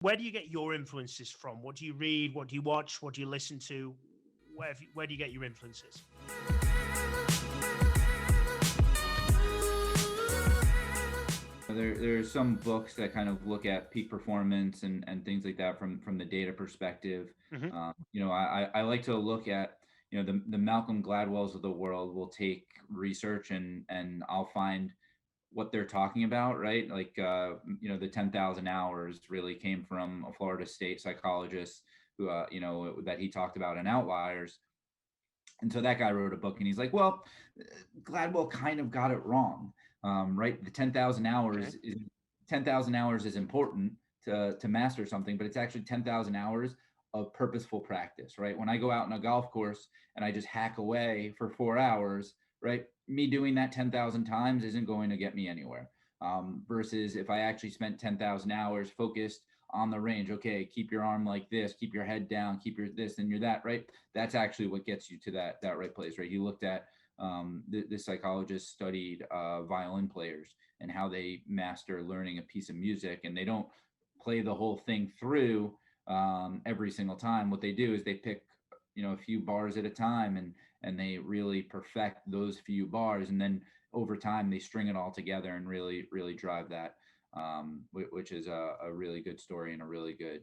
Where do you get your influences from? What do you read? What do you watch? What do you listen to? Where do you get your influences? There are some books that kind of look at peak performance and things like that from the data perspective. Mm-hmm. I like to look at, the Malcolm Gladwells of the world will take research and I'll find what they're talking about, right? Like, the 10,000 hours really came from a Florida State psychologist who, that he talked about in Outliers. And so that guy wrote a book and he's like, well, Gladwell kind of got it wrong. Right. The 10,000 hours is 10,000 hours is important to master something, but it's actually 10,000 hours of purposeful practice, right? When I go out on a golf course and I just hack away for 4 hours, right? Me doing that 10,000 times isn't going to get me anywhere. Versus if I actually spent 10,000 hours focused on the range, okay, keep your arm like this, keep your head down, keep your this and your that, right? That's actually what gets you to that right place, right? You looked at, the psychologist studied violin players and how they master learning a piece of music, and they don't play the whole thing through every single time. What they do is they pick, a few bars at a time, and they really perfect those few bars, and then over time they string it all together and really drive that, which is a really good story and a really good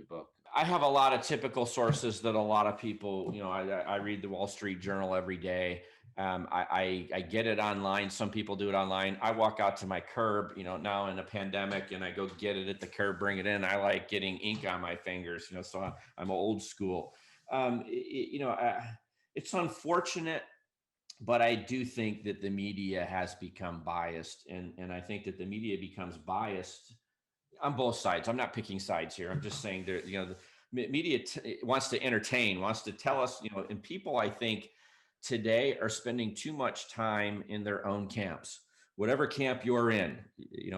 book. I have a lot of typical sources that a lot of people, I read the Wall Street Journal every day. I get it online. Some people do it online. I walk out to my curb, now in a pandemic, and I go get it at the curb, bring it in. I like getting ink on my fingers, so I'm old school. It's unfortunate, but I do think that the media has become biased, and I think that the media becomes biased on both sides. I'm not picking sides here. I'm just saying the media wants to entertain, wants to tell us, and people, I think, today are spending too much time in their own camps. Whatever camp you're in,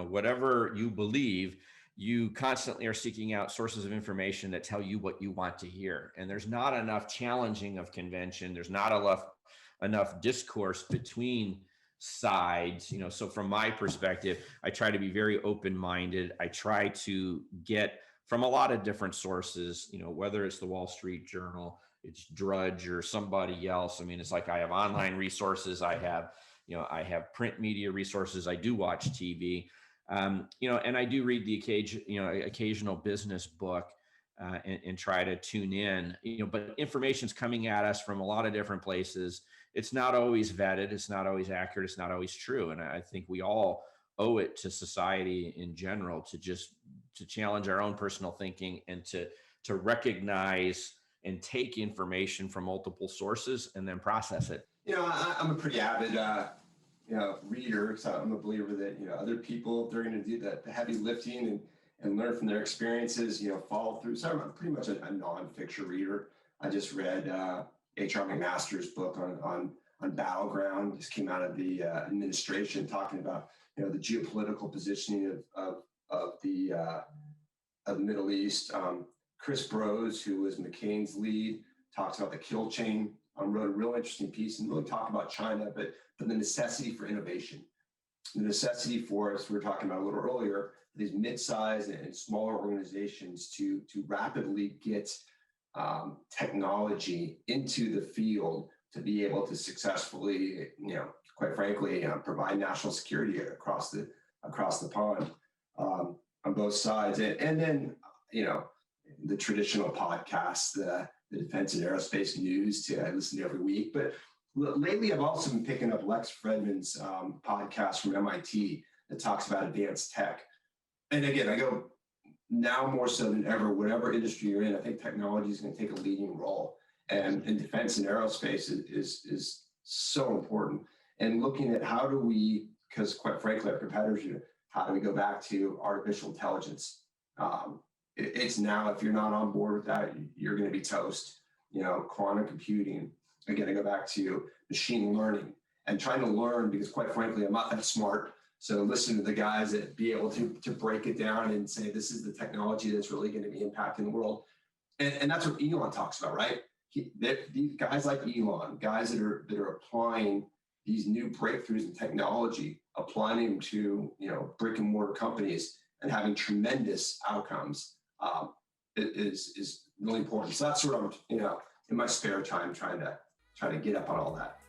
whatever you believe, you constantly are seeking out sources of information that tell you what you want to hear. And there's not enough challenging of convention. There's not enough discourse between sides. So from my perspective, I try to be very open-minded. I try to get from a lot of different sources, whether it's the Wall Street Journal, it's Drudge or somebody else. I mean, it's like I have online resources. I have print media resources. I do watch TV. And I do read the occasional business book and try to tune in, but information's coming at us from a lot of different places. It's not always vetted. It's not always accurate. It's not always true. And I think we all owe it to society in general to challenge our own personal thinking and to recognize and take information from multiple sources and then process it. I'm a pretty avid, reader. So I'm a believer that, other people, they're going to do the heavy lifting and learn from their experiences, follow through. So I'm pretty much a nonfiction reader. I just read H.R. McMaster's book on Battleground. Just came out of the administration talking about, the geopolitical positioning of the Middle East. Chris Brose, who was McCain's lead, talks about the kill chain. Wrote a real interesting piece and really talk about China, but the necessity for innovation. The necessity for us, we were talking about a little earlier, these mid-sized and smaller organizations to rapidly get technology into the field to be able to successfully, quite frankly, provide national security across the pond on both sides. And then, the traditional podcasts, the defense and aerospace news I listen to every week. But lately, I've also been picking up Lex Fredman's podcast from MIT that talks about advanced tech. And again, I go now more so than ever, whatever industry you're in, I think technology is going to take a leading role. And defense and aerospace is so important. And looking at how do we, because quite frankly, our competitors, how do we go back to artificial intelligence? It's now, if you're not on board with that, you're going to be toast. Quantum computing. Again, I go back to machine learning and trying to learn, because quite frankly, I'm not that smart. So listen to the guys that be able to break it down and say, this is the technology that's really going to be impacting the world. And that's what Elon talks about, right? These guys like Elon, guys that are applying these new breakthroughs in technology, applying them to, brick and mortar companies and having tremendous outcomes. is really important. So that's what I'm, in my spare time trying to get up on all that.